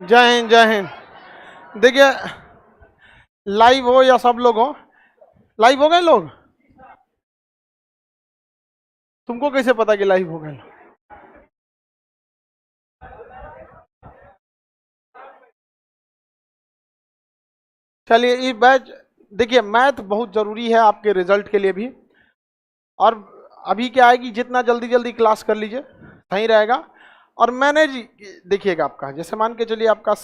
जय हिंद जय हिंद। देखिए, लाइव हो या सब लोग हो, लाइव हो गए लोग? तुमको कैसे पता कि लाइव हो गए? चलिए, ये बैच देखिए, मैथ बहुत जरूरी है आपके रिजल्ट के लिए भी। और अभी क्या है कि जितना जल्दी जल्दी क्लास कर लीजिए सही रहेगा। और मैनेज देखिएगा आपका, जैसे मान के चलिए आपका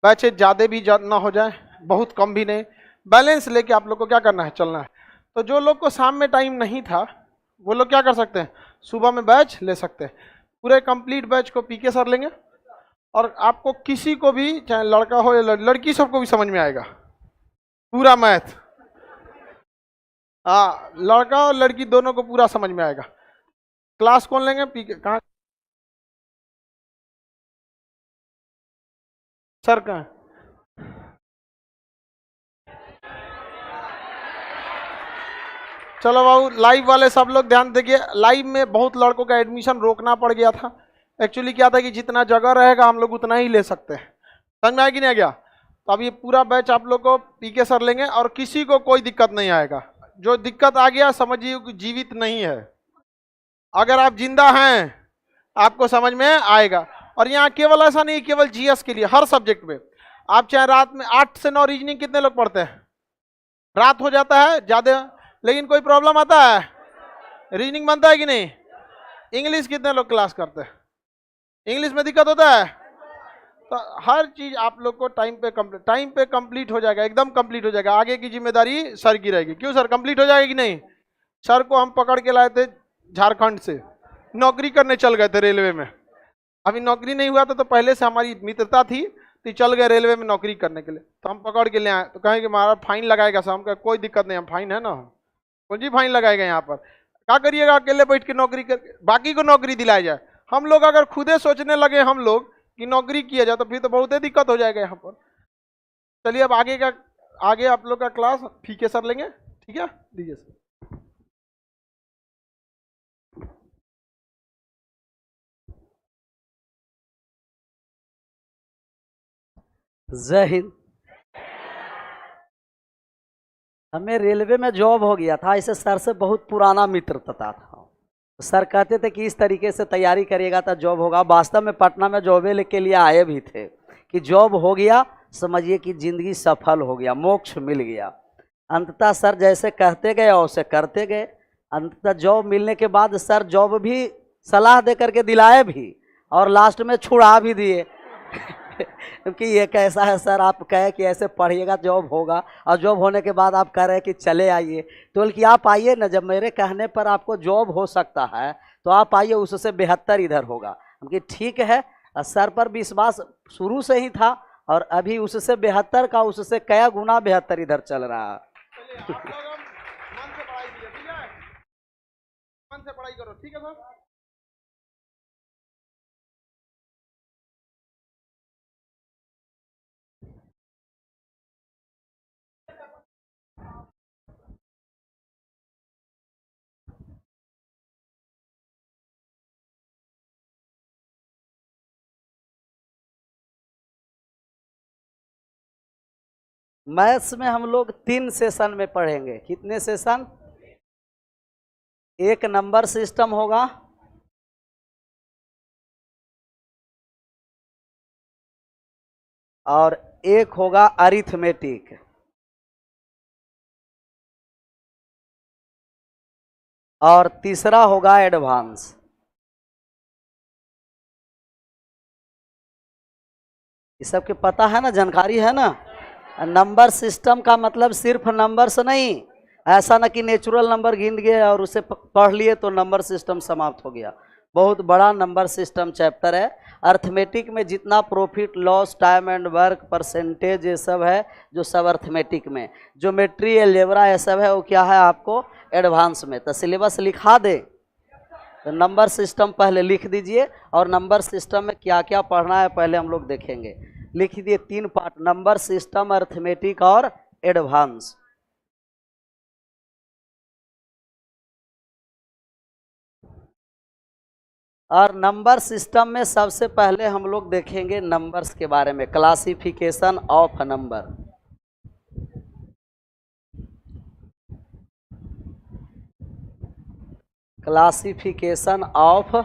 बैचेज ज़्यादा भी ना हो जाए, बहुत कम भी नहीं, बैलेंस लेके आप लोग को क्या करना है, चलना है। तो जो लोग को शाम में टाइम नहीं था वो लोग क्या कर सकते हैं, सुबह में बैच ले सकते हैं। पूरे कंप्लीट बैच को पीके सर लेंगे और आपको किसी को भी, चाहे लड़का हो या लड़की, सबको भी समझ में आएगा पूरा मैथ। हाँ, लड़का और लड़की दोनों को पूरा समझ में आएगा। क्लास कौन लेंगे, पीके कहाँ, सर कहाँ? चलो बाबू, लाइव वाले सब लोग ध्यान देखिए। लाइव में बहुत लड़कों का एडमिशन रोकना पड़ गया था। एक्चुअली क्या था कि जितना जगह रहेगा हम लोग उतना ही ले सकते हैं। समझ में आया कि नहीं आ गया? तो अब ये पूरा बैच आप लोग को पीके सर लेंगे और किसी को कोई दिक्कत नहीं आएगा। जो दिक्कत आ गया समझिए कि जीवित नहीं है। अगर आप जिंदा हैं आपको समझ में आएगा। और यहाँ केवल ऐसा नहीं, केवल जीएस के लिए, हर सब्जेक्ट में आप चाहे रात में 8 से 9 रीजनिंग कितने लोग पढ़ते हैं? रात हो जाता है ज्यादा, लेकिन कोई प्रॉब्लम आता है, रीजनिंग बनता है कि नहीं? इंग्लिश कितने लोग क्लास करते हैं? इंग्लिश में दिक्कत होता है? तो हर चीज आप लोग को टाइम पे कंप्लीट हो जाएगा, एकदम कंप्लीट हो जाएगा। आगे की जिम्मेदारी सर की रहेगी। क्यों सर, कंप्लीट हो जाएगा कि नहीं? सर को हम पकड़ के लाए थे झारखंड से, नौकरी करने चल गए थे रेलवे में। अभी नौकरी नहीं हुआ था तो पहले से हमारी मित्रता थी, तो चल गए रेलवे में नौकरी करने के लिए। तो हम पकड़ के ले आए, तो कहें कि महाराज फाइन लगाएगा सर। हम कहे कोई दिक्कत नहीं, हम फाइन है ना, कौन जी फाइन लगाएगा यहाँ पर। क्या करिएगा, अकेले बैठ के नौकरी कर, बाकी को नौकरी दिलाई जाए। हम लोग अगर खुदे सोचने लगे हम लोग कि नौकरी किया जाए तो फिर तो बहुत ही दिक्कत हो जाएगा यहाँ पर। चलिए अब आगे आप लोग का क्लास फीके सर लेंगे, ठीक है? दीजिए सर। जय हिंद। हमें रेलवे में जॉब हो गया था, इसे सर से बहुत पुराना मित्रता था। सर कहते थे कि इस तरीके से तैयारी करिएगा तो जॉब होगा। वास्तव में पटना में जॉबे के लिए आए भी थे कि जॉब हो गया, समझिए कि ज़िंदगी सफल हो गया, मोक्ष मिल गया। अंततः सर जैसे कहते गए और उसे करते गए। अंततः जॉब मिलने के बाद सर जॉब भी सलाह दे करके दिलाए भी और लास्ट में छुड़ा भी दिए क्योंकि ये कैसा है सर, आप कहे कि ऐसे पढ़िएगा जॉब होगा और जॉब होने के बाद आप कह रहे हैं कि चले आइए। तो बोल कि आप आइए ना, जब मेरे कहने पर आपको जॉब हो सकता है तो आप आइए, उससे बेहतर इधर होगा। कि ठीक है, सर पर विश्वास शुरू से ही था और अभी उससे बेहतर का, उससे कया गुना बेहतर इधर चल रहा है। मन से पढ़ाई करो, ठीक है सर? मैथ्स में हम लोग 3 सेशन में पढ़ेंगे। कितने सेशन? एक नंबर सिस्टम होगा, और एक होगा अरिथमेटिक, और तीसरा होगा एडवांस। ये सब के पता है ना, जानकारी है ना? नंबर सिस्टम का मतलब सिर्फ नंबर से नहीं, ऐसा ना कि नेचुरल नंबर गिन गए और उसे पढ़ लिए तो नंबर सिस्टम समाप्त हो गया। बहुत बड़ा नंबर सिस्टम चैप्टर है। अर्थमेटिक में जितना profit loss, time and work, percentage, ये सब है जो सब अर्थमेटिक में। ज्योमेट्री, अलजेब्रा, ये सब है वो क्या है आपको एडवांस में। तो सिलेबस लिखा दे तो नंबर सिस्टम पहले लिख दीजिए, और नंबर सिस्टम में क्या क्या पढ़ना है पहले हम लोग देखेंगे। लिख दिए 3 पार्ट, नंबर सिस्टम, अर्थमेटिक और एडवांस। और नंबर सिस्टम में सबसे पहले हम लोग देखेंगे नंबर्स के बारे में, classification of number. Classification of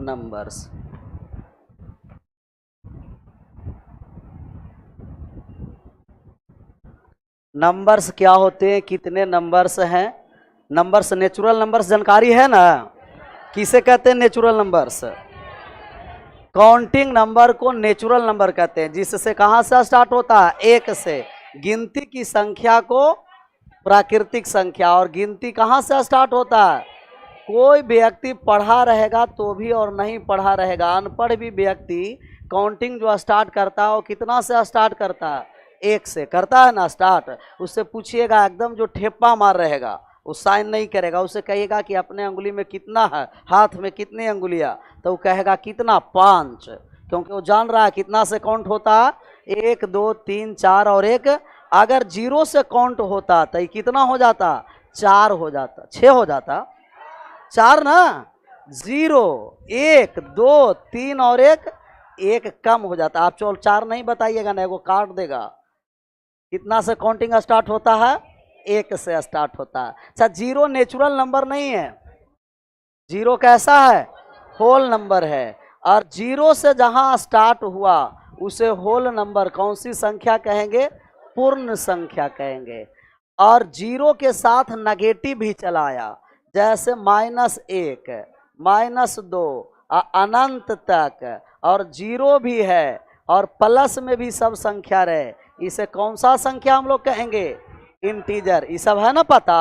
numbers. Numbers क्या होते हैं, कितने नंबर्स हैं? नंबर्स, नेचुरल नंबर्स जानकारी है ना, किसे कहते हैं नेचुरल नंबर्स? काउंटिंग नंबर को नेचुरल नंबर कहते हैं, जिससे कहाँ से स्टार्ट होता है? एक से। गिनती की संख्या को प्राकृतिक संख्या, और गिनती कहाँ से स्टार्ट होता है? कोई व्यक्ति पढ़ा रहेगा तो भी और नहीं पढ़ा रहेगा, अनपढ़ भी व्यक्ति काउंटिंग जो स्टार्ट करता है वो कितना से स्टार्ट करता है? एक से करता है ना स्टार्ट। उससे पूछिएगा, एकदम जो ठेपा मार रहेगा वो साइन नहीं करेगा, उसे कहिएगा कि अपने अंगुली में कितना है, हाथ में कितनी अंगुलियां, तो वो कहेगा कितना? 5, क्योंकि वो जान रहा है कितना से काउंट होता है, 1 2 3 4 और 1। अगर 0 से काउंट होता तो ये कितना हो जाता? 4 हो जाता, 6 हो जाता, 4 ना, 0 1 2 3 और 1 कम हो जाता। आप 4 नहीं बताइएगा ना, वो काट देगा। कितना से काउंटिंग स्टार्ट होता है? 1 से स्टार्ट होता है। अच्छा, 0 नेचुरल नंबर नहीं है, 0 कैसा है? होल नंबर है। और 0 से जहां स्टार्ट हुआ उसे होल नंबर, कौन सी संख्या कहेंगे? पूर्ण संख्या कहेंगे। और 0 के साथ नेगेटिव भी चलाया, जैसे -1 -2 अनंत तक, और 0 भी है और प्लस में भी सब संख्या रहे, इसे कौन सा संख्या हम लोग कहेंगे? इंटीजर। ये सब है ना पता?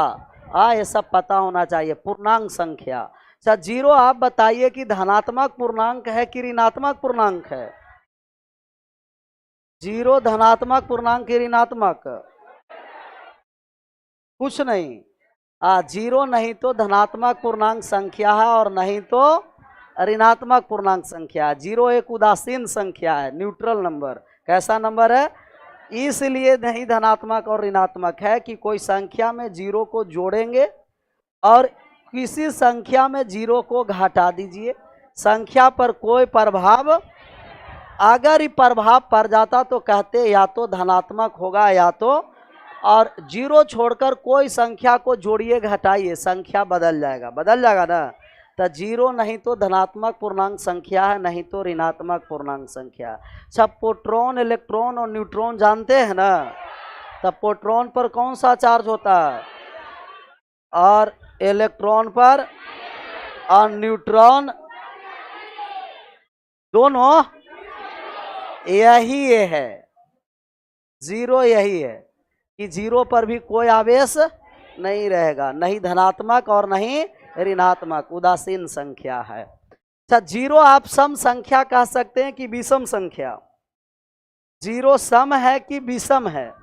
ये सब पता होना चाहिए। पूर्णांक संख्या। अच्छा, 0 आप बताइए कि धनात्मक पूर्णांक है कि ऋणात्मक पूर्णांक है? 0 धनात्मक पूर्णांक कि ऋणात्मक? कुछ नहीं। 0 नहीं तो धनात्मक पूर्णांक संख्या है और नहीं तो ऋणात्मक पूर्णांक संख्या है। 0 एक उदासीन संख्या है, न्यूट्रल नंबर। कैसा नंबर है? इसलिए नहीं धनात्मक और ऋणात्मक है कि कोई संख्या में 0 को जोड़ेंगे और किसी संख्या में 0 को घटा दीजिए, संख्या पर कोई प्रभाव, अगर ये प्रभाव पड़ जाता तो कहते या तो धनात्मक होगा या तो, और 0 छोड़कर कोई संख्या को जोड़िए घटाइए, संख्या बदल जाएगा ना। तो 0 नहीं तो धनात्मक पूर्णांक संख्या है, नहीं तो ऋणात्मक पूर्णांक संख्या। सब प्रोटॉन, इलेक्ट्रॉन और न्यूट्रॉन जानते हैं ना? तब प्रोटॉन पर कौन सा चार्ज होता है और इलेक्ट्रॉन पर, और न्यूट्रॉन दोनों यही है। 0 यही है कि 0 पर भी कोई आवेश नहीं रहेगा, नहीं धनात्मक और नहीं ऋणात्मक, उदासीन संख्या है। अच्छा, 0 आप सम संख्या कह सकते हैं कि विषम संख्या? 0 सम है कि विषम है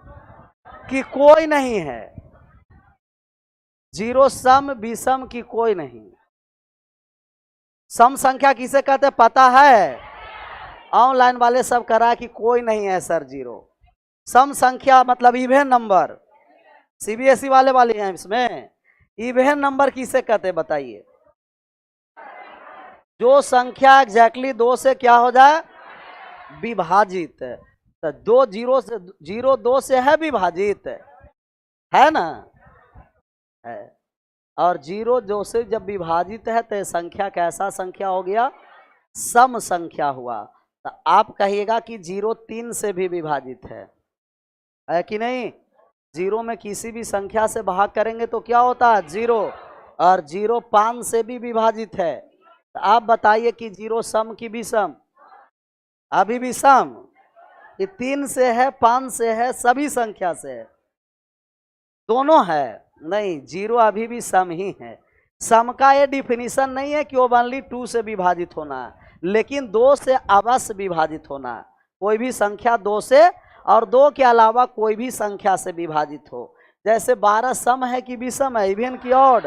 कि कोई नहीं है? 0 सम विषम की कोई नहीं। सम संख्या किसे कहते हैं पता है? ऑनलाइन वाले सब करा कि कोई नहीं है सर 0। सम संख्या मतलब इवन नंबर, सीबीएसई वाले हैं इसमें। इवन नंबर किसे कहते हैं बताइए? जो संख्या एग्जैक्टली 2 से क्या हो जाए? विभाजित। तो 0 2 से है विभाजित, है ना? है। और 0 2 से जब विभाजित है तो संख्या कैसा संख्या हो गया? सम संख्या हुआ। तो आप कहिएगा कि 0 3 से भी विभाजित है कि नहीं? 0 में किसी भी संख्या से भाग करेंगे तो क्या होता है? 0। और 0 5 से भी विभाजित है। तो आप बताइए कि 0 सम की विषम? अभी भी सम। ये 3 से है, 5 से है, सभी संख्या से है, दोनों है? नहीं, 0 अभी भी सम ही है। सम का ये डिफिनीशन नहीं है कि वो ओनली 2 से विभाजित होना है, लेकिन 2 से अवश्य विभाजित होना है। कोई भी संख्या 2 से और 2 के अलावा कोई भी संख्या से विभाजित हो। जैसे 12 सम है कि विषम है, इवन की ऑड?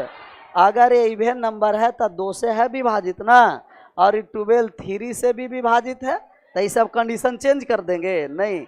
अगर ये इवन नंबर है तो 2 से है विभाजित ना, और ये 12 3 से भी विभाजित है, तो ये सब कंडीशन चेंज कर देंगे? नहीं।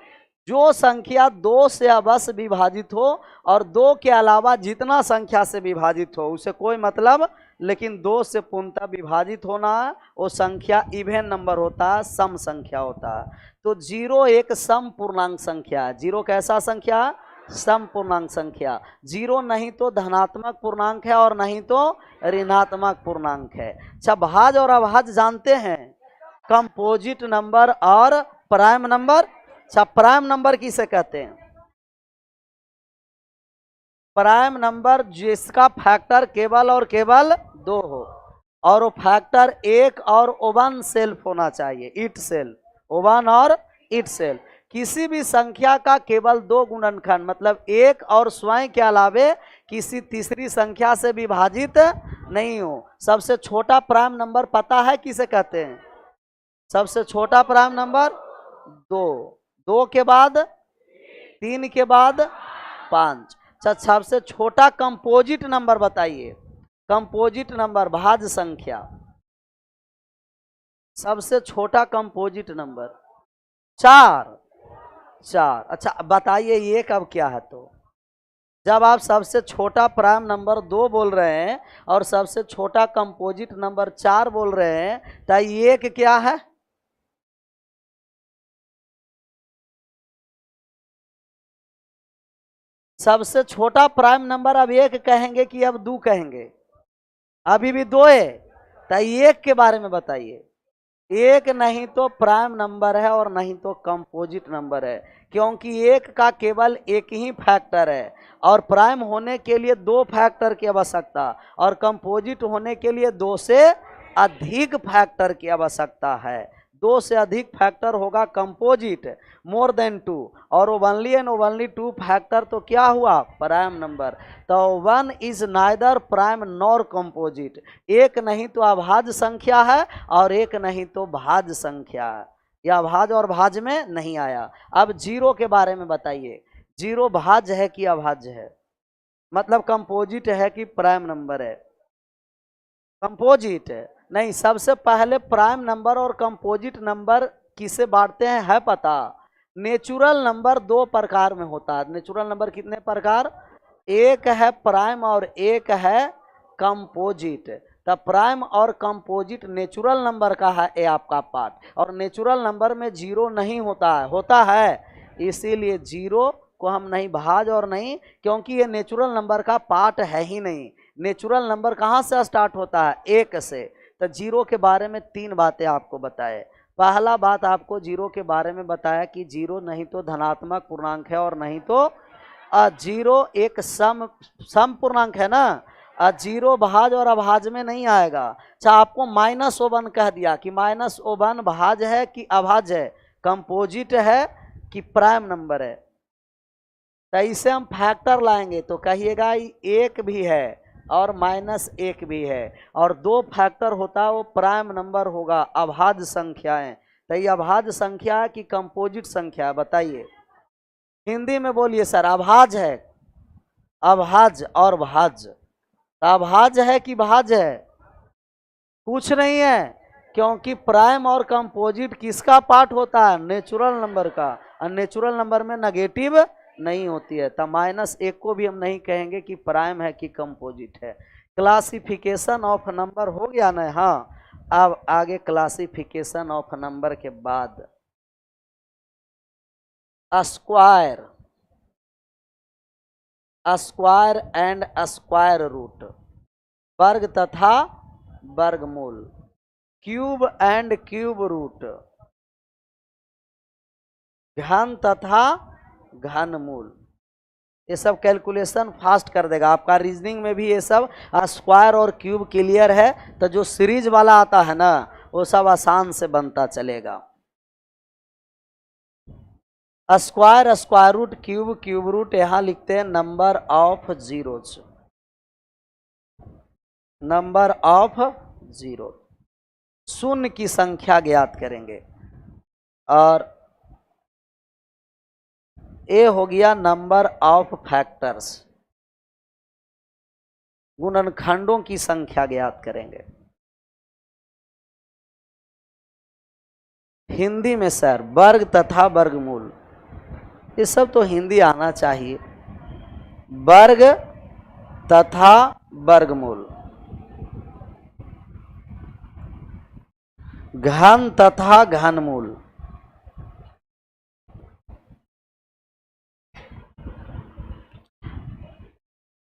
जो संख्या 2 से अवश्य विभाजित हो और 2 के अलावा जितना संख्या से विभाजित हो उसे कोई मतलब लेकिन 2 से पूर्णतः विभाजित होना है, वो संख्या इवन नंबर होता है, सम संख्या होता है। तो 0 एक सम पूर्णांक संख्या है। 0 कैसा संख्या है? सम पूर्णांक संख्या। 0 नहीं तो धनात्मक पूर्णांक है और नहीं तो ऋणात्मक पूर्णांक है। अच्छा, भाज्य और अभाज्य जानते हैं, कंपोजिट नंबर और प्राइम नंबर। अच्छा, प्राइम नंबर किसे कहते हैं? प्राइम नंबर जिसका फैक्टर केवल और केवल 2 हो, और वो फैक्टर 1 और ओवन सेल्फ होना चाहिए, इट सेल्फ, ओवन और इट सेल्फ। किसी भी संख्या का केवल 2 गुणनखंड मतलब 1 और स्वयं के अलावे किसी तीसरी संख्या से विभाजित नहीं हो। सबसे छोटा प्राइम नंबर पता है किसे कहते हैं? सबसे छोटा प्राइम नंबर 2, 2 के बाद 3 के बाद 5। अच्छा, सबसे छोटा कंपोजिट नंबर बताइए। कंपोजिट नंबर भाज्य संख्या, सबसे छोटा कंपोजिट नंबर 4। अच्छा, बताइए ये कब क्या है? तो जब आप सबसे छोटा प्राइम नंबर 2 बोल रहे हैं और सबसे छोटा कंपोजिट नंबर 4 बोल रहे हैं, तो ये क्या है? सबसे छोटा प्राइम नंबर अब 1 कहेंगे कि अब 2 कहेंगे? अभी भी 2 है। तो 1 के बारे में बताइए। 1 नहीं तो प्राइम नंबर है और नहीं तो कंपोजिट नंबर है, क्योंकि 1 का केवल एक ही फैक्टर है और प्राइम होने के लिए 2 फैक्टर की आवश्यकता, और कंपोजिट होने के लिए 2 से अधिक फैक्टर की आवश्यकता है। 2 से अधिक फैक्टर होगा कंपोजिट, मोर देन 2, और ओनली एंड ओनली 2 फैक्टर तो क्या हुआ? Prime number. तो 1 is neither prime nor composite. 1 नहीं तो अभाज्य संख्या है और 1 नहीं तो भाज्य संख्या है। यह भाज्य और भाज्य में नहीं आया। अब 0 के बारे में बताइए। 0 भाज्य है कि अभाज्य है? मतलब कंपोजिट है कि प्राइम नंबर है? कंपोजिट है। नहीं, सबसे पहले प्राइम नंबर और कंपोजिट नंबर किसे बांटते हैं है पता? नेचुरल नंबर 2 प्रकार में होता है। नेचुरल नंबर कितने प्रकार? एक है प्राइम और एक है कंपोजिट। तब प्राइम और कंपोजिट नेचुरल नंबर का है ये आपका पार्ट, और नेचुरल नंबर में 0 नहीं होता है। होता है, इसीलिए 0 को हम नहीं भाज्य और नहीं, क्योंकि ये नेचुरल नंबर का पार्ट है ही नहीं। नेचुरल नंबर कहाँ से स्टार्ट होता है? 1 से। तो 0 के बारे में 3 बातें आपको बताए। पहला बात आपको 0 के बारे में बताया कि 0 नहीं तो धनात्मक पूर्णांक है और नहीं तो 0 एक सम पूर्णांक है ना। 0 भाज्य और अभाज्य में नहीं आएगा। अच्छा, आपको -1 कह दिया कि -1 भाज्य है कि अभाज्य है, कंपोजिट है कि प्राइम नंबर है। तो इसे हम फैक्टर लाएंगे तो कहिएगा 1 भी है और -1 भी है, और 2 फैक्टर होता है वो प्राइम नंबर होगा। अभाज्य संख्याएं, तो ये अभाज्य संख्या है कि कंपोजिट संख्या है? बताइए हिंदी में बोलिए सर। अभाज्य है, अभाज्य और भाज्य। अभाज्य है कि भाज्य है? कुछ नहीं है, क्योंकि प्राइम और कंपोजिट किसका पार्ट होता है? नेचुरल नंबर का, और नेचुरल नंबर में नेगेटिव नहीं होती है। तो -1 को भी हम नहीं कहेंगे कि प्राइम है कि कंपोजिट है। क्लासिफिकेशन ऑफ नंबर हो गया ना। हाँ, अब आगे क्लासिफिकेशन ऑफ नंबर के बाद square, square and square root, वर्ग तथा वर्गमूल, क्यूब एंड क्यूब रूट, घन तथा घनमूल। ये सब कैलकुलेशन फास्ट कर देगा आपका। रीजनिंग में भी ये सब स्क्वायर और क्यूब क्लियर है, तो जो सीरीज वाला आता है ना वो सब आसान से बनता चलेगा। Square, square root, cube, cube root, यहां लिखते हैं number of zeros, number of zero, शून्य की संख्या ज्ञात करेंगे। और ए हो गया नंबर ऑफ फैक्टर्स, गुणनखंडों की संख्या ज्ञात करेंगे। हिंदी में सर वर्ग तथा वर्गमूल, ये सब तो हिंदी आना चाहिए। वर्ग तथा वर्गमूल, घन तथा घनमूल।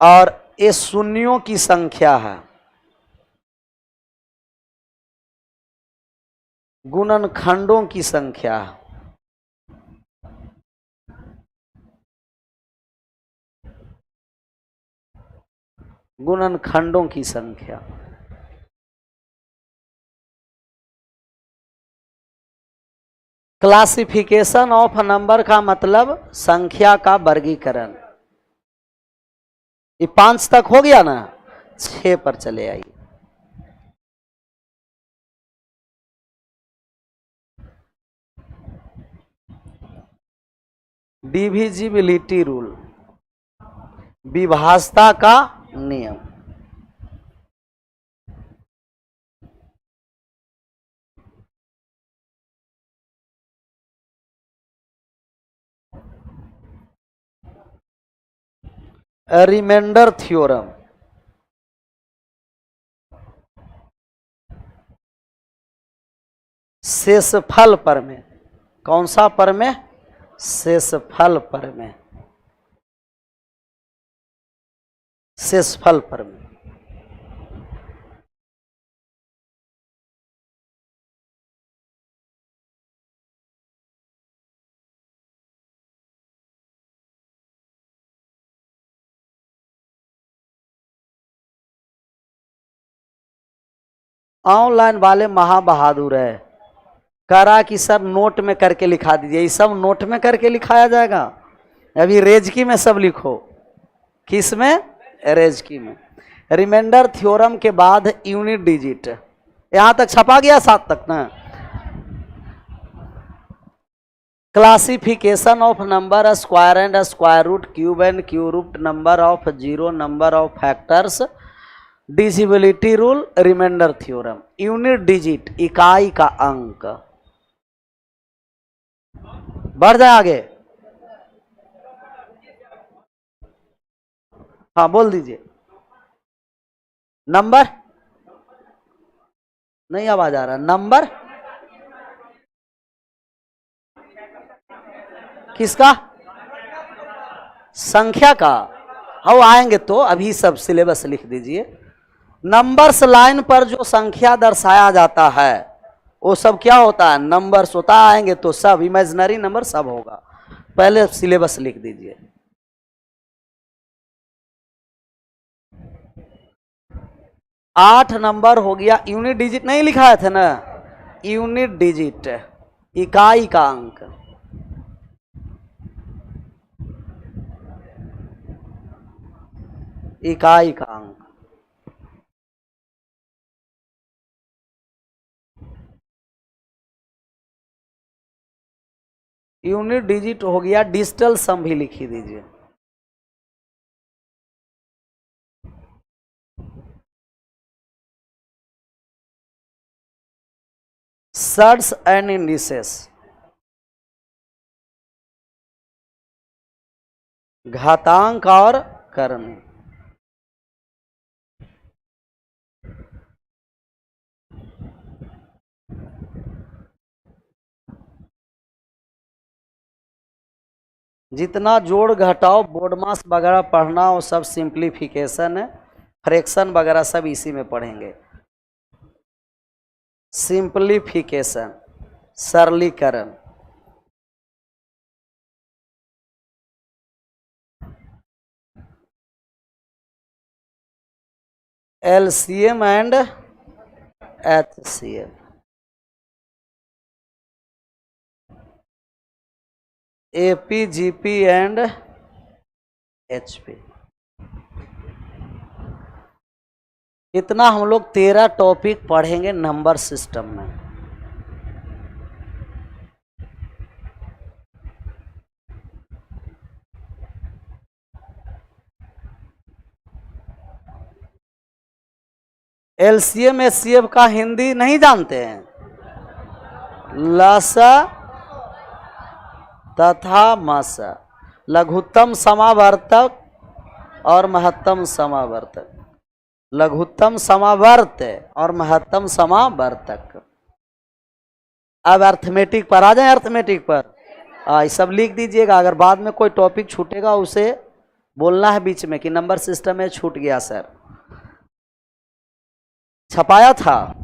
और ये शून्यों की संख्या है। गुणनखंडों की संख्या है। गुणनखंडों की संख्या। क्लासिफिकेशन ऑफ नंबर का मतलब संख्या का वर्गीकरण। ये 5 तक हो गया ना, 6 पर चले आइए। डिविजिबिलिटी रूल, विभाज्यता का नियम। रिमाइंडर थ्योरम, शेषफल प्रमेय। कौन सा प्रमेय? शेषफल प्रमेय। शेषफल प्रमेय। ऑनलाइन वाले महाबहादुर है, करा कि सर नोट में करके लिखा दीजिए। ये सब नोट में करके लिखाया जाएगा। अभी रेजकी में सब लिखो। किस में? रेजकी में। रिमाइंडर थ्योरम के बाद यूनिट डिजिट। यहां तक छपा गया 7 तक ना। Classification of number, square and square root, cube and cube root, number of zero, number of factors, divisibility rule, reminder theorem. Unit digit, इकाई का अंक। बढ़ जाए आगे। हाँ बोल दीजिए। नंबर नहीं, आवाज आ रहा। नंबर किसका? संख्या का। हम आएंगे तो अभी सब सिलेबस लिख दीजिए। नंबर्स लाइन पर जो संख्या दर्शाया जाता है वो सब क्या होता है? नंबर्स होता है। आएंगे तो सब इमेजिनरी नंबर सब होगा। पहले सिलेबस लिख दीजिए। आठ नंबर हो गया। यूनिट डिजिट नहीं लिखाए थे ना? यूनिट डिजिट, इकाई का अंक। इकाई का अंक। यूनिट डिजिट हो गया। डिजिटल सम भी लिखी दीजिए। सर्ट्स एंड इंडिसेस, घातांक और कर्ण। जितना जोड़ घटाओ बोडमास वगैरह पढ़ना वो सब सिंप्लीफिकेशन है। फ्रैक्शन वगैरह सब इसी में पढ़ेंगे। सिंप्लीफिकेशन, सरलीकरण। LCM and HCM. AP, GP and HP. इतना हम लोग 13 टॉपिक पढ़ेंगे नंबर सिस्टम में। एलसीएम एचसीएफ का हिंदी नहीं जानते हैं? लसा तथा मसा, लघुत्तम समावर्तक और महत्तम समावर्तक। लघुत्तम समावर्त और महत्तम समावर्तक। अब अर्थमेटिक पर आ जाए, अर्थमेटिक पर ये सब लिख दीजिएगा। अगर बाद में कोई टॉपिक छूटेगा उसे बोलना है बीच में कि नंबर सिस्टम में छूट गया सर। छपाया था।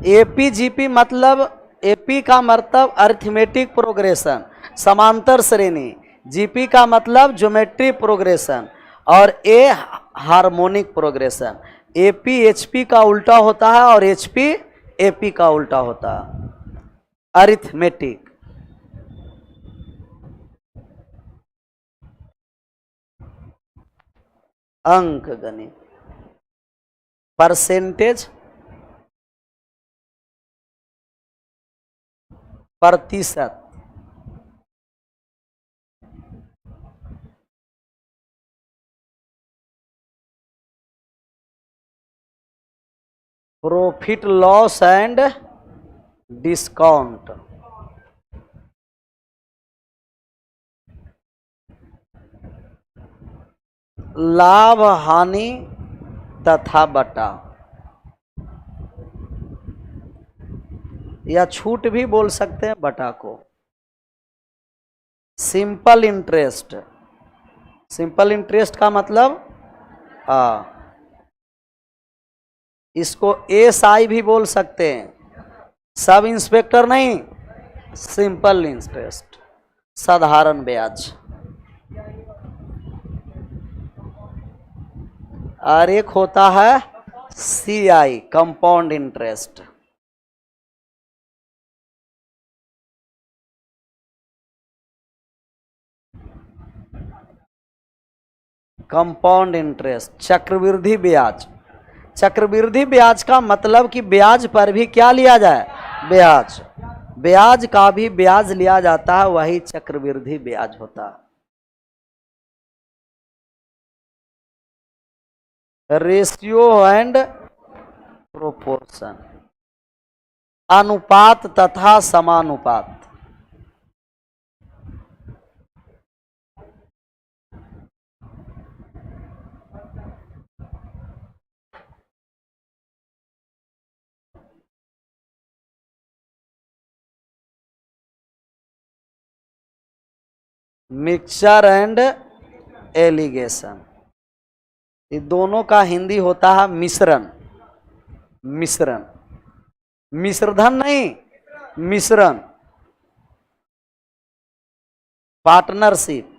एपीजीपी मतलब, एपी का मतलब अरिथमेटिक प्रोग्रेशन, समांतर श्रेणी। जीपी का मतलब ज्योमेट्री प्रोग्रेशन, और ए हार्मोनिक प्रोग्रेशन। एपी एचपी का उल्टा होता है और एचपी एपी का उल्टा होता है, अरिथमेटिक। अंक गणित, परसेंटेज, प्रतिशत, प्रॉफिट लॉस एंड डिस्काउंट, लाभ हानि तथा बटा, या छूट भी बोल सकते हैं बटा को। सिंपल इंटरेस्ट, सिंपल इंटरेस्ट का मतलब इसको एसआई भी बोल सकते हैं, सब इंस्पेक्टर नहीं, सिंपल इंटरेस्ट, साधारण ब्याज। और एक होता है CI, compound interest. Compound interest, चक्रवृद्धि ब्याज। चक्रवृद्धि ब्याज का मतलब कि ब्याज पर भी क्या लिया जाए, ब्याज, ब्याज का भी ब्याज लिया जाता है, वही चक्रवृद्धि ब्याज होता है। रेशियो एंड प्रोपोर्शन, अनुपात तथा समानुपात। मिक्सचर एंड एलिगेशन, ये दोनों का हिंदी होता है मिश्रण। मिश्रण, मिश्रधन नहीं, मिश्रण। पार्टनरशिप,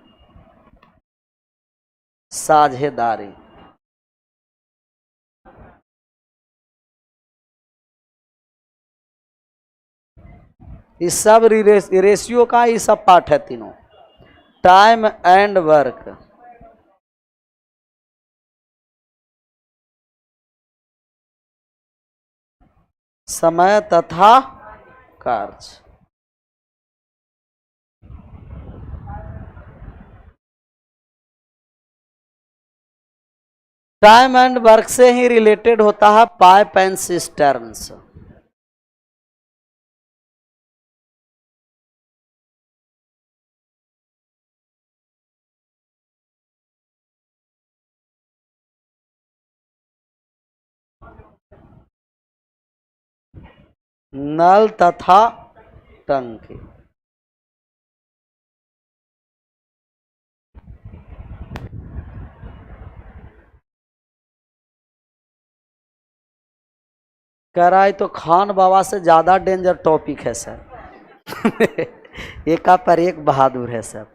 साझेदारी। इस सब रेशियो का ये सब पार्ट है तीनों। टाइम एंड वर्क, समय तथा कार्य। टाइम एंड वर्क से ही रिलेटेड होता है पाइप एंड सिस्टर्न्स। नल तथा टंकी। कराई तो खान बाबा से ज्यादा डेंजर टॉपिक है सर। एक पर एक बहादुर है सर।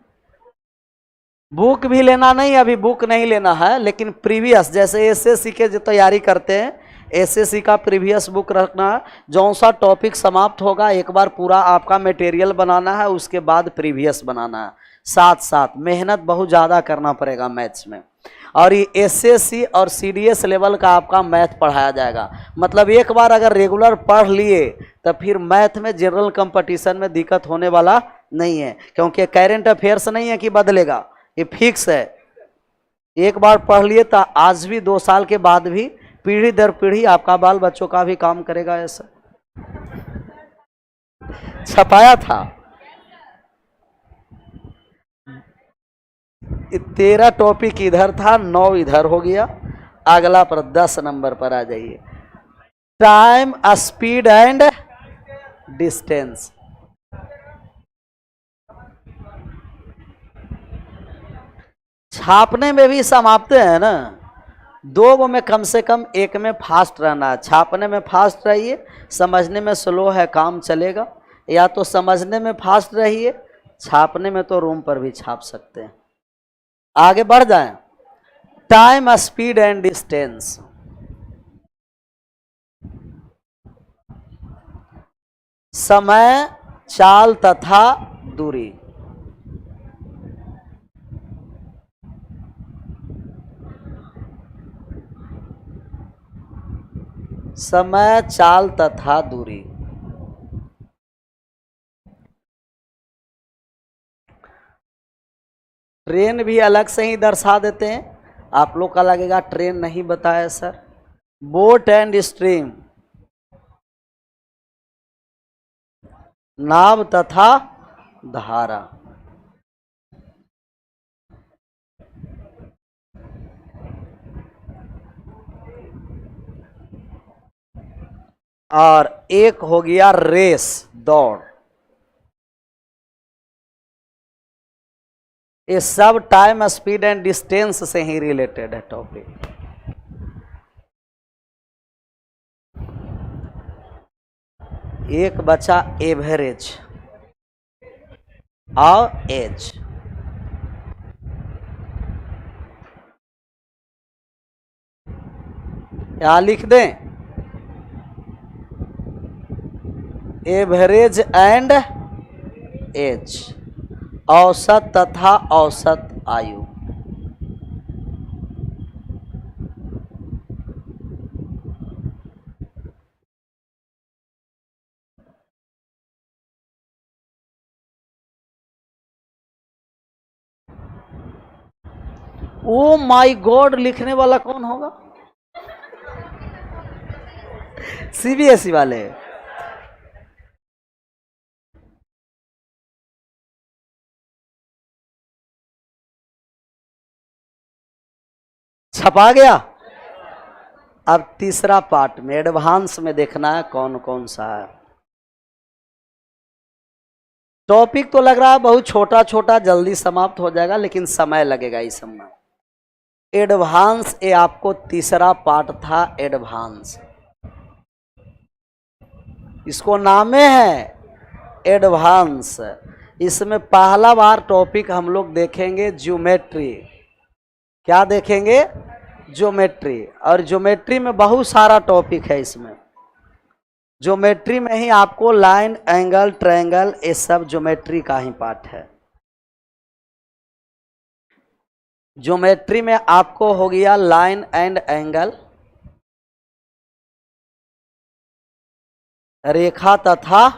बुक भी लेना नहीं, अभी बुक नहीं लेना है, लेकिन प्रीवियस जैसे एसएससी के जो तैयारी करते हैं, एसएससी का प्रीवियस बुक रखना है। जौन सा टॉपिक समाप्त होगा एक बार पूरा आपका मटेरियल बनाना है, उसके बाद प्रीवियस बनाना है। साथ साथ मेहनत बहुत ज़्यादा करना पड़ेगा मैथ्स में। और ये एसएससी और सीडीएस लेवल का आपका मैथ पढ़ाया जाएगा। मतलब एक बार अगर रेगुलर पढ़ लिए तो फिर मैथ में जनरल कंपटीशन में दिक्कत होने वाला नहीं है, क्योंकि करेंट अफेयर्स नहीं है कि बदलेगा, ये फिक्स है। एक बार पढ़ लिए तो आज भी 2 साल के बाद भी पीढ़ी दर पीढ़ी आपका बाल बच्चों का भी काम करेगा। ऐसा छपाया था। 13 टॉपिक इधर था, 9 इधर हो गया। अगला पर 10 नंबर पर आ जाइए। Time, speed and distance. छापने में भी समाप्ते हैं ना, 2 में कम से कम एक में फास्ट रहना है। छापने में फास्ट रहिए, समझने में स्लो है काम चलेगा, या तो समझने में फास्ट रहिए, छापने में तो रूम पर भी छाप सकते हैं। आगे बढ़ जाएं। Time, speed and distance. समय, चाल तथा दूरी। समय, चाल तथा दूरी। ट्रेन भी अलग से ही दर्शा देते हैं, आप लोग का लगेगा ट्रेन नहीं बताया सर। Boat and stream. नाव तथा धारा। और एक हो गया रेस, दौड़। ये सब टाइम, स्पीड एंड डिस्टेंस से ही रिलेटेड है टॉपिक। एक बचा एवरेज और एज। यहां लिख दें, एवरेज एंड एज, औसत तथा औसत आयु। ओ माय गॉड, लिखने वाला कौन होगा? सीबीएसई वाले। छपा गया। अब तीसरा पार्ट में एडवांस में देखना है कौन कौन सा है। टॉपिक तो लग रहा है बहुत छोटा छोटा, जल्दी समाप्त हो जाएगा, लेकिन समय लगेगा इस समय। एडवांस, ये आपको तीसरा पार्ट था एडवांस। इसको नामे है एडवांस। इसमें पहला बार टॉपिक हम लोग देखेंगे ज्योमेट्री। क्या देखेंगे? ज्योमेट्री। और ज्योमेट्री में बहुत सारा टॉपिक है। इसमें ज्योमेट्री में ही आपको लाइन, एंगल, ट्रायंगल, ये सब ज्योमेट्री का ही पार्ट है। ज्योमेट्री में आपको हो गया लाइन एंड एंगल, रेखा तथा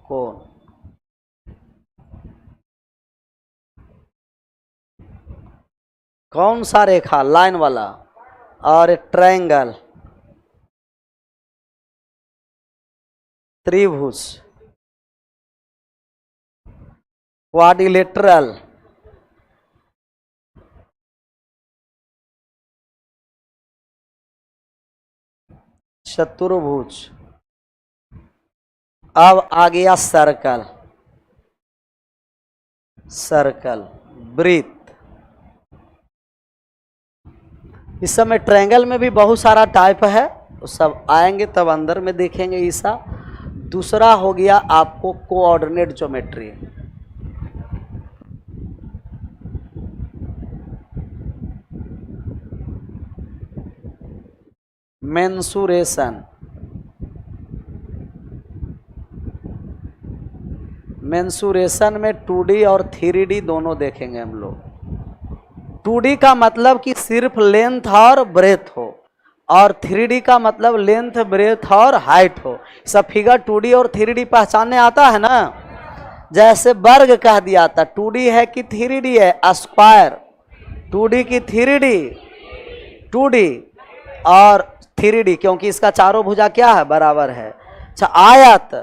कोण। कौन सा रेखा? लाइन वाला। और ट्रायंगल, त्रिभुज, क्वाड्रिलेटरल, चतुर्भुज। अब आ गया सर्कल, सर्कल, वृत्त। इस समय ट्रायंगल में भी बहुत सारा टाइप है, वो सब आएंगे तब अंदर में देखेंगे ईसा। दूसरा हो गया आपको कोऑर्डिनेट ज्योमेट्री। मेंसुरेशन, मेंसुरेशन में 2D और 3D दोनों देखेंगे हम लोग। 2D का मतलब कि सिर्फ लेंथ और ब्रेथ हो, और 3D का मतलब लेंथ, ब्रेथ और हाइट हो। सब फिगर 2D और 3D पहचानने आता है ना। जैसे वर्ग कह दिया था, 2D है कि 3D है? स्क्वायर 2D की 3D, 2D और 3D, क्योंकि इसका चारों भुजा क्या है? बराबर है। अच्छा, आयत,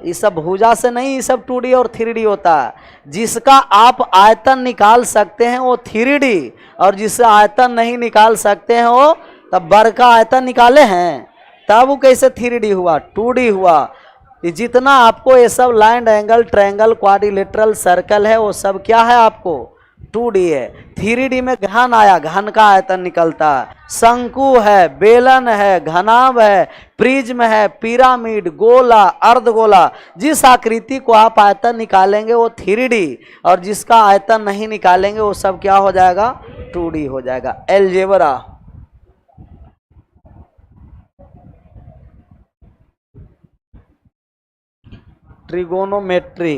ये सब भुजा से नहीं, ये सब 2D और 3D होता है। जिसका आप आयतन निकाल सकते हैं वो 3D, और जिससे आयतन नहीं निकाल सकते हैं वो, तब वर्ग का आयतन निकाले हैं तब वो कैसे 3D हुआ, 2D हुआ। ये जितना आपको ये सब line, angle, triangle, quadrilateral, circle है वो सब क्या है आपको 2D है। 3D में घन आया, घन का आयतन निकलता है। शंकु है, बेलन है, घनाभ है, प्रिज्म है, पिरामिड, गोला, अर्धगोला, जिस आकृति को आप आयतन निकालेंगे वो 3D, और जिसका आयतन नहीं निकालेंगे वो सब क्या हो जाएगा 2D हो जाएगा। Algebra, trigonometry,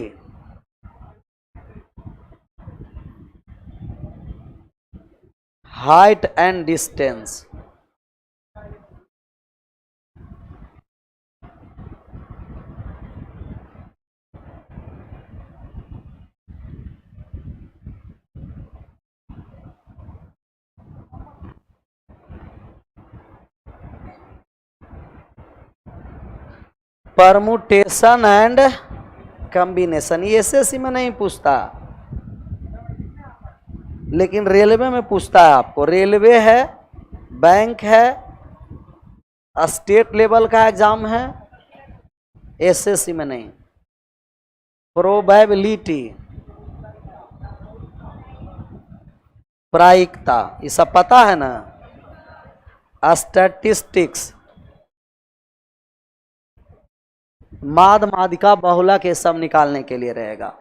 height and distance, permutation and combination. ये एसएससी में नहीं पूछता, लेकिन रेलवे में पूछता है आपको। रेलवे है, बैंक है, स्टेट लेवल का एग्जाम है, एसएससी में नहीं। प्रोबेबिलिटी, प्रायिकता, ये सब पता है ना। स्टैटिस्टिक्स, माद, मादिका, बहुला के सब निकालने के लिए रहेगा।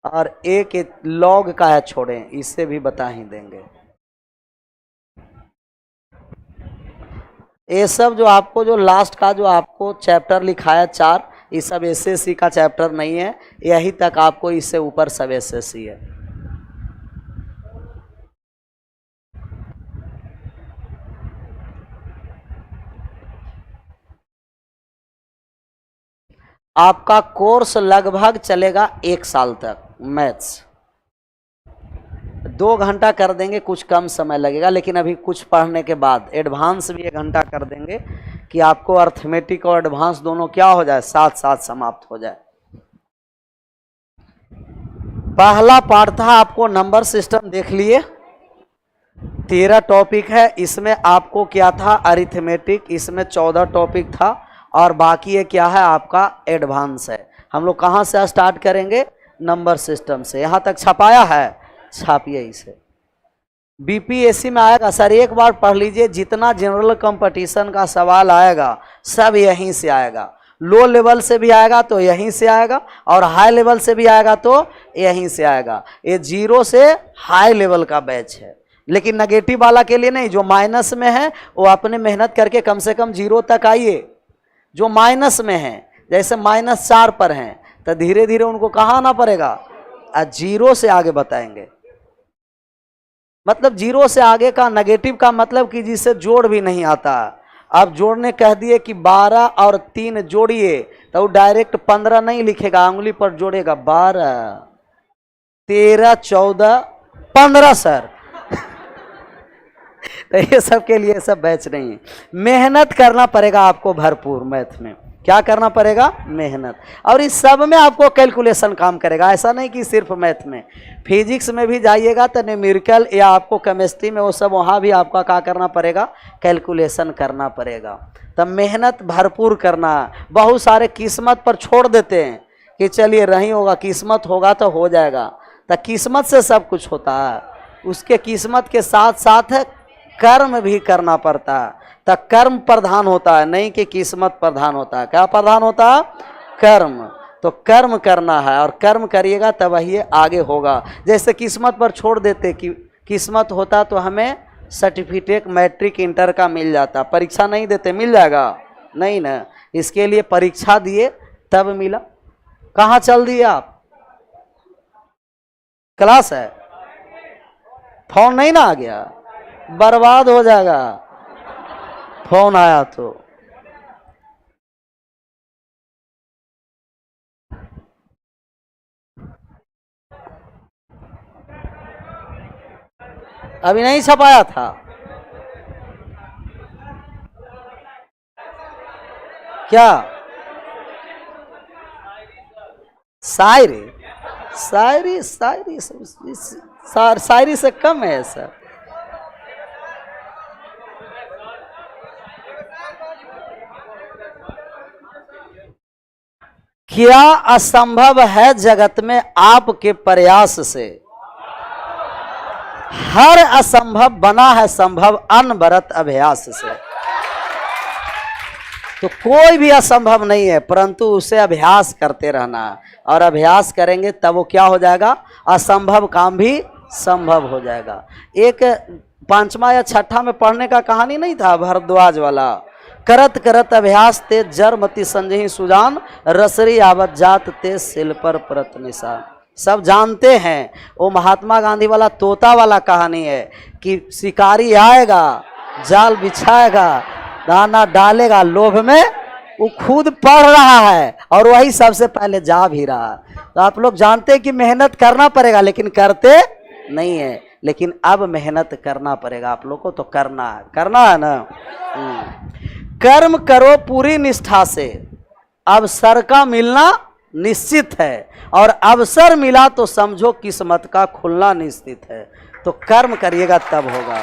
और एक लॉग का है, छोड़ें, इससे भी बता ही देंगे। ये सब जो आपको, जो लास्ट का जो आपको चैप्टर लिखाया 4, ये सब एसएससी का चैप्टर नहीं है, यही तक आपको, इससे ऊपर सब एसएससी है। आपका कोर्स लगभग चलेगा 1 साल तक। मैथ्स 2 घंटा कर देंगे, कुछ कम समय लगेगा, लेकिन अभी कुछ पढ़ने के बाद एडवांस भी 1 घंटा कर देंगे कि आपको अर्थमेटिक और एडवांस दोनों क्या हो जाए, साथ साथ समाप्त हो जाए। पहला पार्ट था, आपको नंबर सिस्टम देख लिए, 13 टॉपिक है। इसमें आपको क्या था, अरिथमेटिक, इसमें 14 टॉपिक था, और बाकी ये क्या है आपका एडवांस है। हम लोग कहाँ से स्टार्ट करेंगे, नंबर सिस्टम से। यहाँ तक छपाया है, छापिए इसे। बीपीएससी में आएगा सर, एक बार पढ़ लीजिए, जितना जनरल कंपटीशन का सवाल आएगा सब यहीं से आएगा। लो लेवल से भी आएगा तो यहीं से आएगा, और हाई लेवल से भी आएगा तो यहीं से आएगा। ये 0 से हाई लेवल का बैच है, लेकिन नेगेटिव वाला के लिए नहीं। जो माइनस में है वो अपने मेहनत करके कम से कम 0 तक आइए। जो माइनस में है, जैसे -4 पर हैं, तो धीरे धीरे उनको कहाँ आना पड़ेगा, 0 से आगे बताएंगे। मतलब 0 से आगे का नेगेटिव का मतलब कि जिससे जोड़ भी नहीं आता। आप जोड़ने कह दिए कि 12 और 3 जोड़िए, तो वो डायरेक्ट 15 नहीं लिखेगा, उंगली पर जोड़ेगा। 12, 13, 14, 15 सर। तो ये सब के लिए सब बैच नहीं है। मेहनत करना पड़ेगा आपको भरपूर। मैथ में क्या करना पड़ेगा, मेहनत। और इस सब में आपको कैलकुलेशन काम करेगा, ऐसा नहीं कि सिर्फ मैथ में। फिजिक्स में भी जाइएगा तो न्यूमेरिकल, या आपको केमिस्ट्री में, वो सब वहाँ भी आपका क्या करना पड़ेगा, कैलकुलेशन करना पड़ेगा। तब मेहनत भरपूर करना। बहुत सारे किस्मत पर छोड़ देते हैं कि चलिए नहीं होगा, किस्मत होगा तो हो जाएगा। तो किस्मत से सब कुछ होता है, उसके किस्मत के साथ साथ कर्म भी करना पड़ता है। तो कर्म प्रधान होता है, नहीं कि किस्मत प्रधान होता है। क्या प्रधान होता है, कर्म। तो कर्म करना है, और कर्म करिएगा तब वही आगे होगा। जैसे किस्मत पर छोड़ देते कि किस्मत होता तो हमें सर्टिफिकेट मैट्रिक इंटर का मिल जाता, परीक्षा नहीं देते मिल जाएगा, नहीं ना। इसके लिए परीक्षा दिए तब मिला। कहाँ चल दिए आप, क्लास है, फोन नहीं ना आ गया, बर्बाद हो जाएगा फोन आया तो। अभी नहीं छपाया था क्या, शायरी शायरी शायरी शायरी से कम है सर। क्या असंभव है जगत में आपके प्रयास से, हर असंभव बना है संभव अनवरत अभ्यास से। तो कोई भी असंभव नहीं है, परंतु उसे अभ्यास करते रहना, और अभ्यास करेंगे तब वो क्या हो जाएगा, असंभव काम भी संभव हो जाएगा। एक 5वां या 6ठा में पढ़ने का कहानी नहीं था भारद्वाज वाला, करत करत अभ्यास ते जरमति संजही सुजान, रसरी आवत जात ते सिल पर परत निशान। सब जानते हैं वो महात्मा गांधी वाला तोता वाला कहानी है कि शिकारी आएगा, जाल बिछाएगा, दाना डालेगा, लोभ में वो खुद पढ़ रहा है और वही सबसे पहले जा भी रहा। तो आप लोग जानते हैं कि मेहनत करना पड़ेगा, लेकिन करते नहीं है। लेकिन अब मेहनत करना पड़ेगा आप लोग को, तो करना है ना। कर्म करो पूरी निष्ठा से, अवसर का मिलना निश्चित है, और अवसर मिला तो समझो किस्मत का खुलना निश्चित है। तो कर्म करिएगा तब होगा,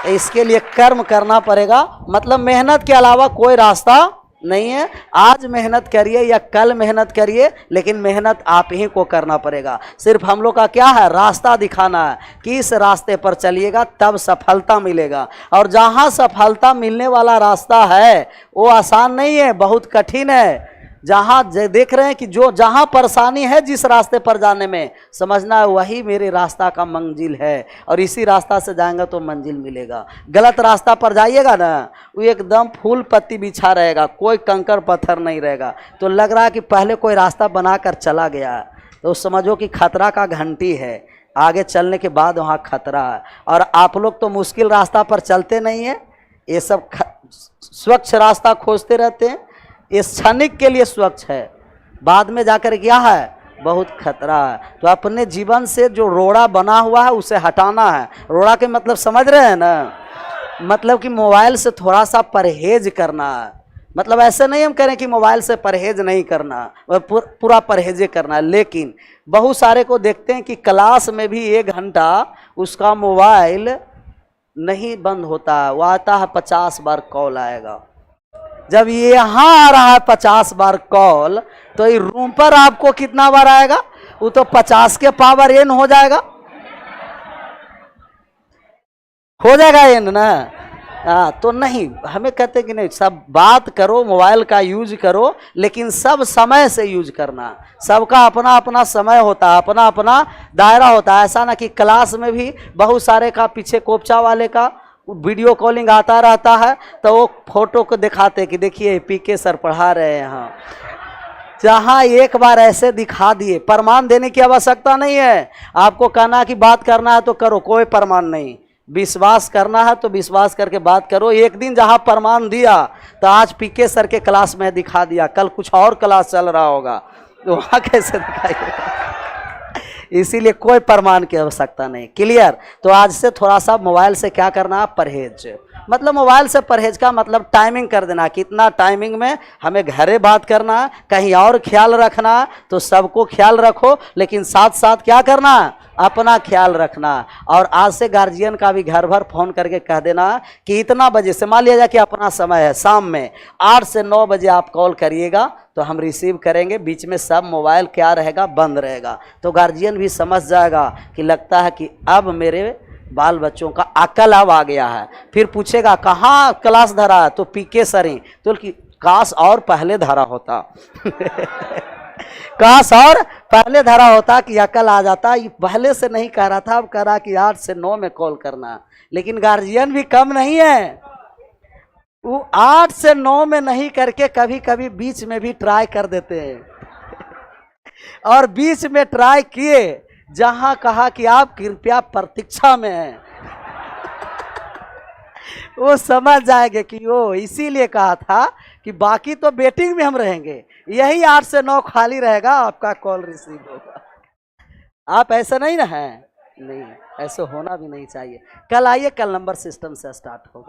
इसके लिए कर्म करना पड़ेगा। मतलब मेहनत के अलावा कोई रास्ता नहीं है। आज मेहनत करिए या कल मेहनत करिए, लेकिन मेहनत आप ही को करना पड़ेगा। सिर्फ हम लोग का क्या है, रास्ता दिखाना है कि इस रास्ते पर चलिएगा तब सफलता मिलेगा। और जहाँ सफलता मिलने वाला रास्ता है वो आसान नहीं है, बहुत कठिन है। जहाँ देख रहे हैं कि जो जहाँ परेशानी है जिस रास्ते पर जाने में, समझना है वही मेरे रास्ता का मंजिल है, और इसी रास्ता से जाएंगे तो मंजिल मिलेगा। गलत रास्ता पर जाइएगा ना, वो एकदम फूल पत्ती बिछा रहेगा, कोई कंकड़ पत्थर नहीं रहेगा। तो लग रहा है कि पहले कोई रास्ता बनाकर चला गया, तो समझो कि खतरा का घंटी है, आगे चलने के बाद वहाँ खतरा है। और आप लोग तो मुश्किल रास्ता पर चलते नहीं हैं, ये सब स्वच्छ रास्ता खोजते रहते हैं। ये क्षणिक के लिए स्वच्छ है, बाद में जाकर क्या है, बहुत खतरा है। तो अपने जीवन से जो रोड़ा बना हुआ है उसे हटाना है। रोड़ा के मतलब समझ रहे हैं ना, मतलब कि मोबाइल से थोड़ा सा परहेज करना है। मतलब ऐसे नहीं हम करें कि मोबाइल से परहेज नहीं करना, पूरा परहेज करना है। लेकिन बहुत सारे को देखते हैं कि क्लास में भी 1 घंटा उसका मोबाइल नहीं बंद होता है, वो आता है 50 बार कॉल आएगा। जब ये यहाँ आ रहा है 50 बार कॉल, तो ये रूम पर आपको कितना बार आएगा, वो तो 50 के पावर n हो जाएगा n ना। हाँ, तो नहीं, हमें कहते कि नहीं, सब बात करो, मोबाइल का यूज करो, लेकिन सब समय से यूज करना। सबका अपना अपना समय होता है, अपना अपना दायरा होता है। ऐसा ना कि क्लास में भी बहुत सारे का पीछे कोपचा वाले का वीडियो कॉलिंग आता रहता है, तो वो फोटो को दिखाते कि देखिए पीके सर पढ़ा रहे हैं यहाँ। जहाँ एक बार ऐसे दिखा दिए, प्रमाण देने की आवश्यकता नहीं है। आपको कहना कि बात करना है तो करो, कोई प्रमाण नहीं। विश्वास करना है तो विश्वास करके बात करो। एक दिन जहाँ प्रमाण दिया, तो आज पीके सर के क्लास में दिखा दिया, कल कुछ और क्लास चल रहा होगा, तो वहाँ कैसे दिखाइएगा। इसीलिए कोई प्रमाण की आवश्यकता नहीं। क्लियर। तो आज से थोड़ा सा मोबाइल से क्या करना है, परहेज। मतलब मोबाइल से परहेज का मतलब टाइमिंग कर देना, कितना टाइमिंग में हमें घरे बात करना है, कहीं और ख्याल रखना है तो सबको ख्याल रखो, लेकिन साथ साथ क्या करना है, अपना ख्याल रखना। और आज से गार्जियन का भी घर भर फोन करके कह देना कि इतना बजे से, मान लिया जाए कि अपना समय है शाम में 8 से 9 बजे आप कॉल करिएगा तो हम रिसीव करेंगे, बीच में सब मोबाइल क्या रहेगा, बंद रहेगा। तो गार्जियन भी समझ जाएगा कि लगता है कि अब मेरे बाल बच्चों का अकल अब आ गया है। फिर पूछेगा कहाँ क्लास धरा है, तो पीके सर ही, तो काश और पहले धरा होता काश और पहले धरा होता कि अकल आ जाता। ये पहले से नहीं कह रहा था, अब कह रहा कि 8 से 9 में कॉल करना। लेकिन गार्जियन भी कम नहीं है, वो 8 से 9 में नहीं करके कभी कभी बीच में भी ट्राई कर देते हैं। और बीच में ट्राई किए, जहां कहा कि आप कृपया प्रतीक्षा में हैं, वो समझ जाएंगे कि वो इसीलिए कहा था कि बाकी तो वेटिंग में हम रहेंगे, यही 8 से 9 खाली रहेगा, आपका कॉल रिसीव होगा। आप ऐसा नहीं ना हैं, नहीं, ऐसा होना भी नहीं चाहिए। कल आइए, कल नंबर सिस्टम से स्टार्ट होगा।